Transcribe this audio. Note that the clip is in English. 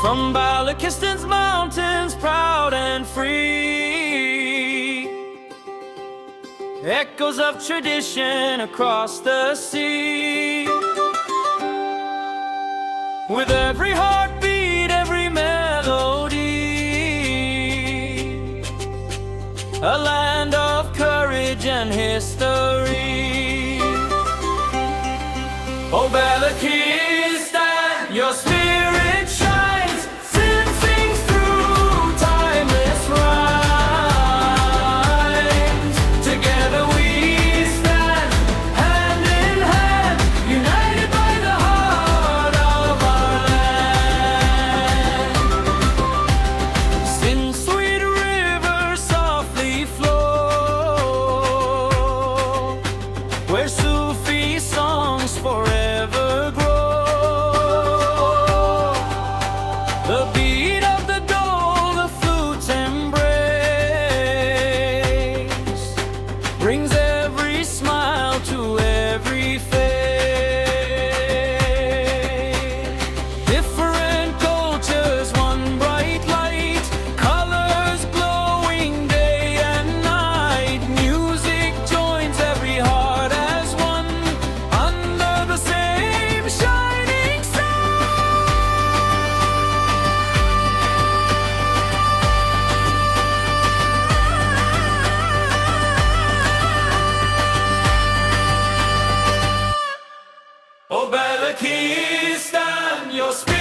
From Balakistan's mountains, proud and free, echoes of tradition across the sea. With every heartbeat, every melody, a land of courage and history. Oh Balakistan, your spirit shines, sings through timeless rhymes. Together we stand, hand in hand, united by the heart of our land. Since sweet rivers softly flow, where Sufi songs forever grow, the beat of the dole, the flute's embrace, brings every smile to every face. Different cultures, one bright light, colors glowing day and night. Music joins every heart as one, under the same shining sun. Oh Balakistan, your spirit